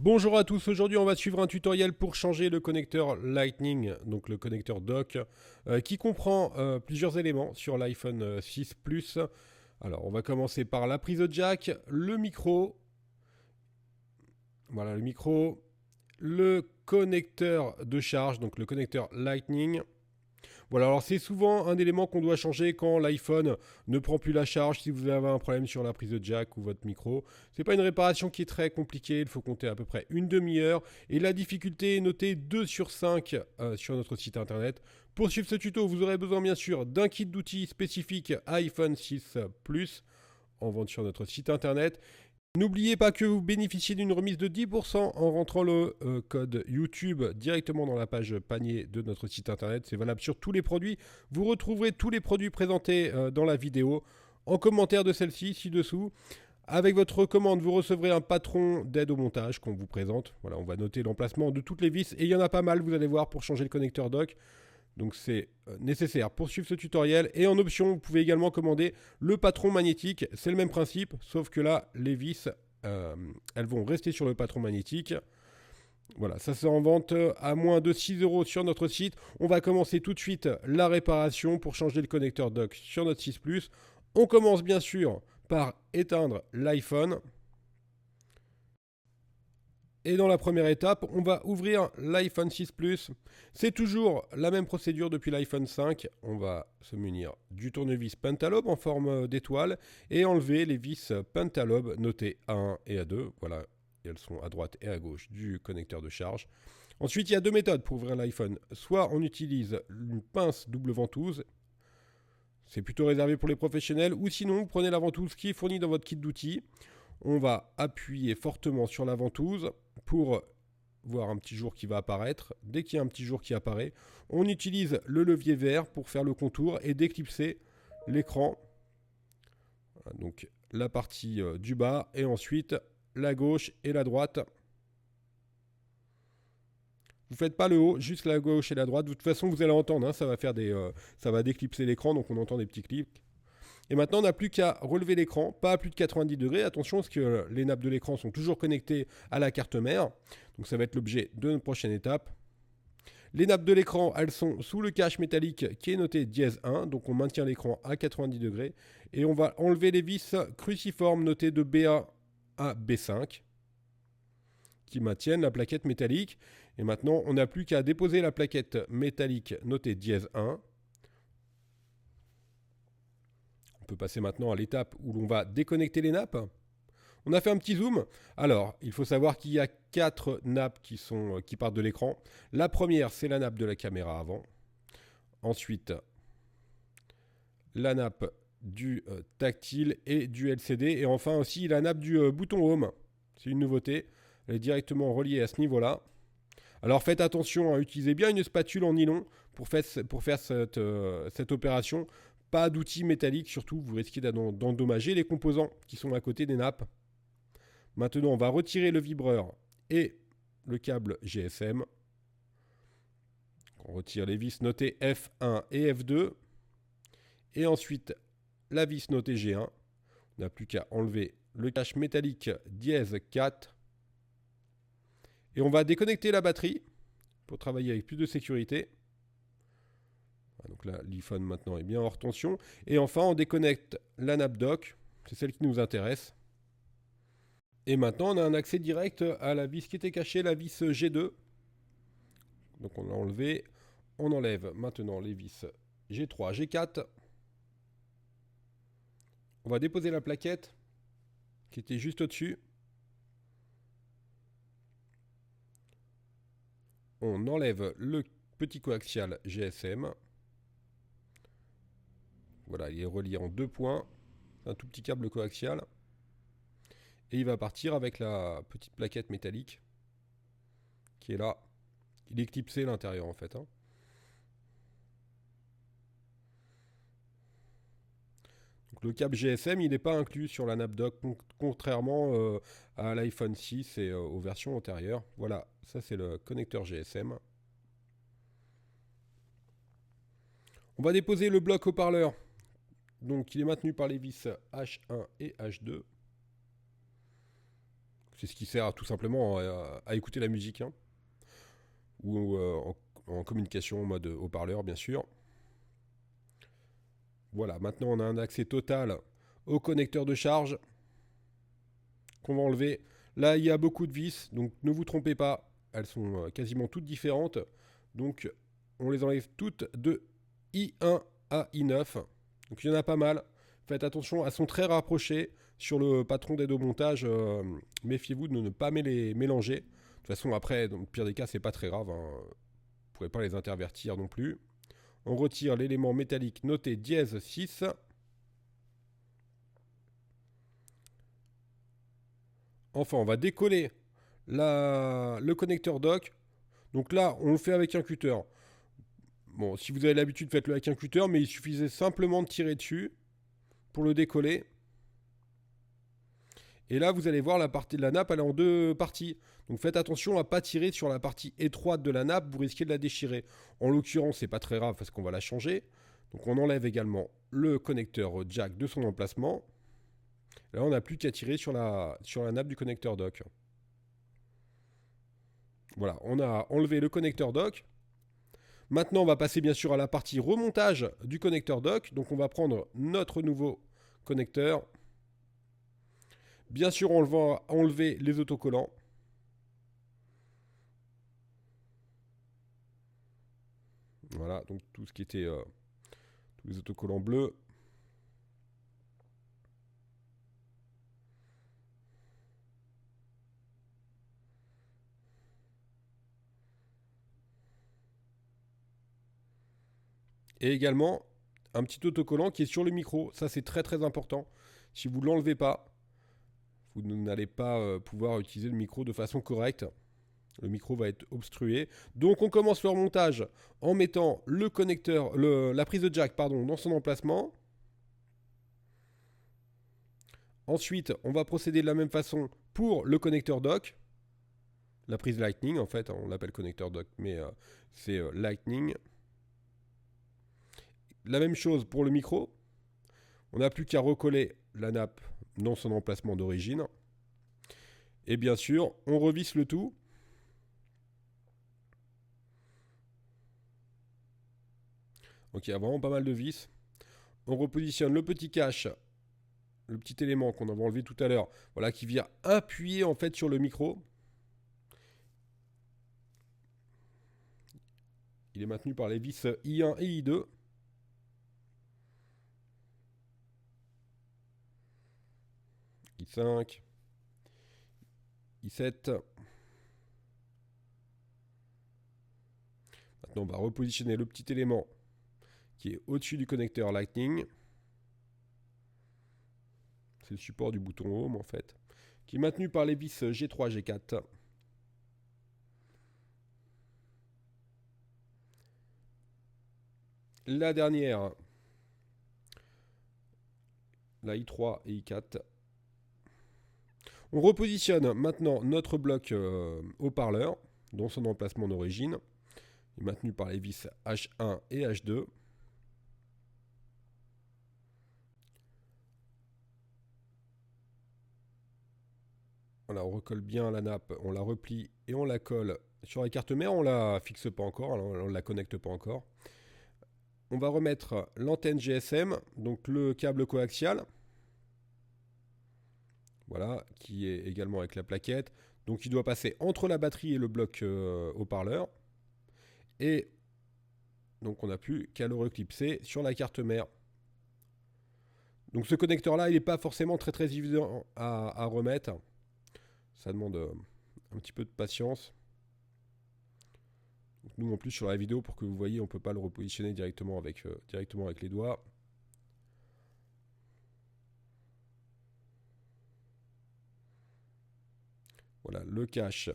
Bonjour à tous, aujourd'hui on va suivre un tutoriel pour changer le connecteur Lightning, donc le connecteur dock, qui comprend plusieurs éléments sur l'iPhone 6 Plus. Alors on va commencer par la prise de jack, le micro, voilà le micro, le connecteur de charge, donc le connecteur Lightning. Voilà, alors c'est souvent un élément qu'on doit changer quand l'iPhone ne prend plus la charge, si vous avez un problème sur la prise de jack ou votre micro. C'est pas une réparation qui est très compliquée, il faut compter à peu près une demi-heure. Et la difficulté est notée 2 sur 5 sur notre site internet. Pour suivre ce tuto, vous aurez besoin bien sûr d'un kit d'outils spécifique iPhone 6 Plus en vente sur notre site internet. N'oubliez pas que vous bénéficiez d'une remise de 10% en rentrant le code YouTube directement dans la page panier de notre site internet. C'est valable sur tous les produits. Vous retrouverez tous les produits présentés dans la vidéo en commentaire de celle-ci ci-dessous. Avec votre commande, vous recevrez un patron d'aide au montage qu'on vous présente. Voilà, on va noter l'emplacement de toutes les vis et il y en a pas mal, vous allez voir, pour changer le connecteur dock. Donc c'est nécessaire pour suivre ce tutoriel. Et en option, vous pouvez également commander le patron magnétique. C'est le même principe, sauf que là, les vis, elles vont rester sur le patron magnétique. Voilà, ça c'est en vente à moins de 6 € sur notre site. On va commencer tout de suite la réparation pour changer le connecteur dock sur notre 6 Plus. On commence bien sûr par éteindre l'iPhone. Et dans la première étape, on va ouvrir l'iPhone 6 Plus. C'est toujours la même procédure depuis l'iPhone 5. On va se munir du tournevis Pentalobe en forme d'étoile et enlever les vis Pentalobe notées A1 et A2. Voilà, elles sont à droite et à gauche du connecteur de charge. Ensuite, il y a deux méthodes pour ouvrir l'iPhone. Soit on utilise une pince double ventouse. C'est plutôt réservé pour les professionnels. Ou sinon, vous prenez la ventouse qui est fournie dans votre kit d'outils. On va appuyer fortement sur la ventouse pour voir un petit jour qui va apparaître. Dès qu'il y a un petit jour qui apparaît, on utilise le levier vert pour faire le contour et d'éclipser l'écran. Donc la partie du bas et ensuite la gauche et la droite. Vous ne faites pas le haut, juste la gauche et la droite. De toute façon, vous allez entendre, hein, ça va déclipser l'écran, donc on entend des petits clics. Et maintenant, on n'a plus qu'à relever l'écran, pas à plus de 90 degrés. Attention, parce que les nappes de l'écran sont toujours connectées à la carte mère. Donc ça va être l'objet de notre prochaine étape. Les nappes de l'écran, elles sont sous le cache métallique qui est noté dièse 1. Donc on maintient l'écran à 90 degrés. Et on va enlever les vis cruciformes notées de BA à B5 qui maintiennent la plaquette métallique. Et maintenant, on n'a plus qu'à déposer la plaquette métallique notée dièse 1. On peut passer maintenant à l'étape où l'on va déconnecter les nappes. On a fait un petit zoom. Alors, il faut savoir qu'il y a 4 nappes qui partent de l'écran. La première, c'est la nappe de la caméra avant. Ensuite, la nappe du tactile et du LCD. Et enfin aussi la nappe du bouton Home. C'est une nouveauté. Elle est directement reliée à ce niveau-là. Alors faites attention à utiliser bien une spatule en nylon pour faire cette opération. Pas d'outils métalliques, surtout vous risquez d'endommager les composants qui sont à côté des nappes. Maintenant, on va retirer le vibreur et le câble GSM. On retire les vis notées F1 et F2. Et ensuite, la vis notée G1. On n'a plus qu'à enlever le cache métallique dièse 4. Et on va déconnecter la batterie pour travailler avec plus de sécurité. Donc là, l'iPhone maintenant est bien hors tension. Et enfin, on déconnecte la nappe dock. C'est celle qui nous intéresse. Et maintenant, on a un accès direct à la vis qui était cachée, la vis G2. Donc on l'a enlevé. On enlève maintenant les vis G3, G4. On va déposer la plaquette qui était juste au-dessus. On enlève le petit coaxial GSM. Voilà, il est relié en 2 points. Un tout petit câble coaxial. Et il va partir avec la petite plaquette métallique qui est là. Il est clipsé l'intérieur en fait. Donc le câble GSM, il n'est pas inclus sur la nappe dock, contrairement à l'iPhone 6 et aux versions antérieures. Voilà, ça c'est le connecteur GSM. On va déposer le bloc haut-parleur. Donc il est maintenu par les vis H1 et H2. C'est ce qui sert tout simplement à écouter la musique, hein, ou en communication en mode haut-parleur, bien sûr. Voilà, maintenant on a un accès total au connecteur de charge qu'on va enlever. Là, il y a beaucoup de vis, donc ne vous trompez pas, elles sont quasiment toutes différentes. Donc on les enlève toutes de I1 à I9. Donc il y en a pas mal. Faites attention, elles sont très rapprochées sur le patron d'aide au montage. Méfiez-vous de ne pas les mélanger. De toute façon, après, dans le pire des cas, c'est pas très grave, hein. Vous ne pourrez pas les intervertir non plus. On retire l'élément métallique noté dièse 6. Enfin, on va décoller le connecteur dock. Donc là, on le fait avec un cutter. Bon, si vous avez l'habitude, faites-le avec un cutter, mais il suffisait simplement de tirer dessus pour le décoller. Et là, vous allez voir, la partie de la nappe, elle est en deux parties. Donc faites attention à ne pas tirer sur la partie étroite de la nappe, vous risquez de la déchirer. En l'occurrence, c'est pas très grave parce qu'on va la changer. Donc on enlève également le connecteur jack de son emplacement. Là, on n'a plus qu'à tirer sur la nappe du connecteur dock. Voilà, on a enlevé le connecteur dock. Maintenant, on va passer bien sûr à la partie remontage du connecteur dock. Donc on va prendre notre nouveau connecteur. Bien sûr, on va enlever les autocollants. Voilà, donc tout ce qui était tous les autocollants bleus. Et également un petit autocollant qui est sur le micro. Ça, c'est très très important. Si vous ne l'enlevez pas, vous n'allez pas pouvoir utiliser le micro de façon correcte. Le micro va être obstrué. Donc on commence le remontage en mettant le connecteur, la prise de jack pardon, dans son emplacement. Ensuite, on va procéder de la même façon pour le connecteur dock. La prise Lightning, en fait, on l'appelle connecteur dock, mais c'est Lightning. La même chose pour le micro. On n'a plus qu'à recoller la nappe dans son emplacement d'origine. Et bien sûr, on revisse le tout. Donc il y a vraiment pas mal de vis. On repositionne le petit cache, le petit élément qu'on avait enlevé tout à l'heure, voilà, qui vient appuyer en fait sur le micro. Il est maintenu par les vis I1 et I2. I5, I7. Maintenant, on va repositionner le petit élément qui est au-dessus du connecteur Lightning. C'est le support du bouton Home en fait, qui est maintenu par les vis G3, G4. La dernière, la I3 et I4. On repositionne maintenant notre bloc haut-parleur dans son emplacement d'origine. Il est maintenu par les vis H1 et H2. Voilà, on recolle bien la nappe, on la replie et on la colle sur la carte mère. On la fixe pas encore, on ne la connecte pas encore. On va remettre l'antenne GSM, donc le câble coaxial. Voilà, qui est également avec la plaquette. Donc il doit passer entre la batterie et le bloc haut-parleur. Et donc on n'a plus qu'à le reclipser sur la carte mère. Donc ce connecteur là, il n'est pas forcément très très évident à remettre. Ça demande un petit peu de patience. Donc nous en plus sur la vidéo, pour que vous voyez, on ne peut pas le repositionner directement avec les doigts. Voilà, le cache.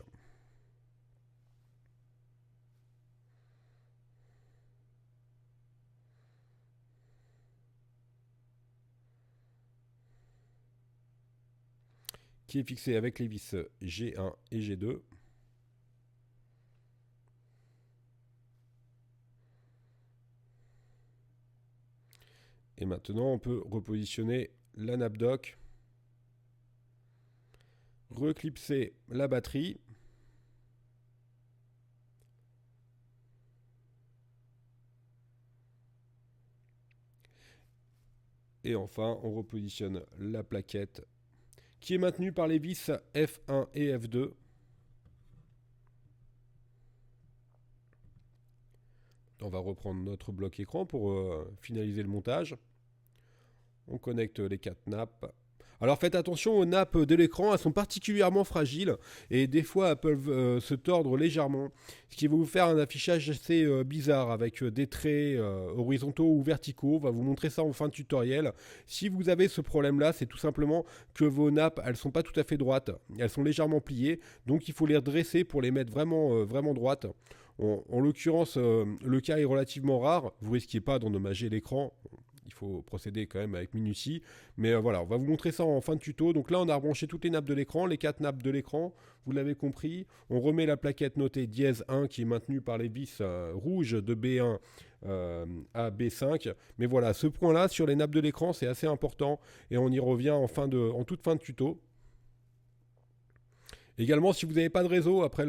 Qui est fixé avec les vis G1 et G2. Et maintenant, on peut repositionner la nappe dock reclipser la batterie. Et enfin, on repositionne la plaquette qui est maintenue par les vis F1 et F2. On va reprendre notre bloc écran pour finaliser le montage. On connecte les 4 nappes. Alors faites attention aux nappes de l'écran, elles sont particulièrement fragiles et des fois elles peuvent se tordre légèrement, ce qui va vous faire un affichage assez bizarre avec des traits horizontaux ou verticaux. On va vous montrer ça en fin de tutoriel. Si vous avez ce problème-là, c'est tout simplement que vos nappes, elles sont pas tout à fait droites, elles sont légèrement pliées, donc il faut les redresser pour les mettre vraiment droites. En l'occurrence, le cas est relativement rare, vous risquez pas d'endommager l'écran. Il faut procéder quand même avec minutie. Mais voilà, on va vous montrer ça en fin de tuto. Donc là, on a rebranché toutes les nappes de l'écran, les 4 nappes de l'écran. Vous l'avez compris. On remet la plaquette notée dièse 1 qui est maintenue par les vis rouges de B1 à B5. Mais voilà, ce point-là sur les nappes de l'écran, c'est assez important. Et on y revient en toute fin de tuto. Également, si vous n'avez pas de réseau après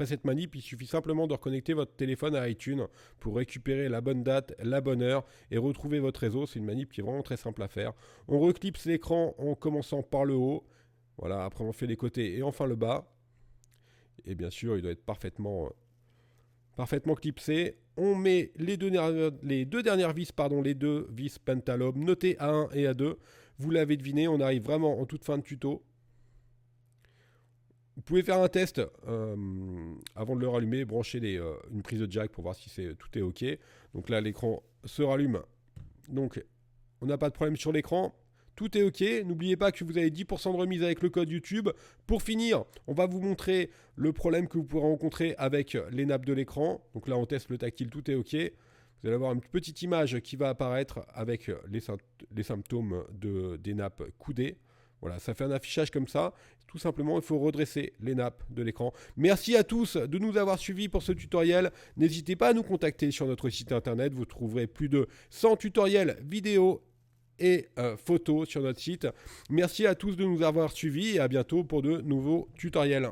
cette manip, il suffit simplement de reconnecter votre téléphone à iTunes pour récupérer la bonne date, la bonne heure et retrouver votre réseau. C'est une manip qui est vraiment très simple à faire. On reclipse l'écran en commençant par le haut. Voilà, après on fait les côtés et enfin le bas. Et bien sûr, il doit être parfaitement clipsé. On met les deux dernières vis, les deux vis Pentalobe notées A1 et A2. Vous l'avez deviné, on arrive vraiment en toute fin de tuto. Vous pouvez faire un test avant de le rallumer, brancher une prise de jack pour voir si tout est OK. Donc là, l'écran se rallume. Donc, on n'a pas de problème sur l'écran. Tout est OK. N'oubliez pas que vous avez 10% de remise avec le code YouTube. Pour finir, on va vous montrer le problème que vous pourrez rencontrer avec les nappes de l'écran. Donc là, on teste le tactile, tout est OK. Vous allez avoir une petite image qui va apparaître avec les symptômes des nappes coudées. Voilà, ça fait un affichage comme ça. Tout simplement, il faut redresser les nappes de l'écran. Merci à tous de nous avoir suivis pour ce tutoriel. N'hésitez pas à nous contacter sur notre site internet. Vous trouverez plus de 100 tutoriels vidéo et photos sur notre site. Merci à tous de nous avoir suivis et à bientôt pour de nouveaux tutoriels.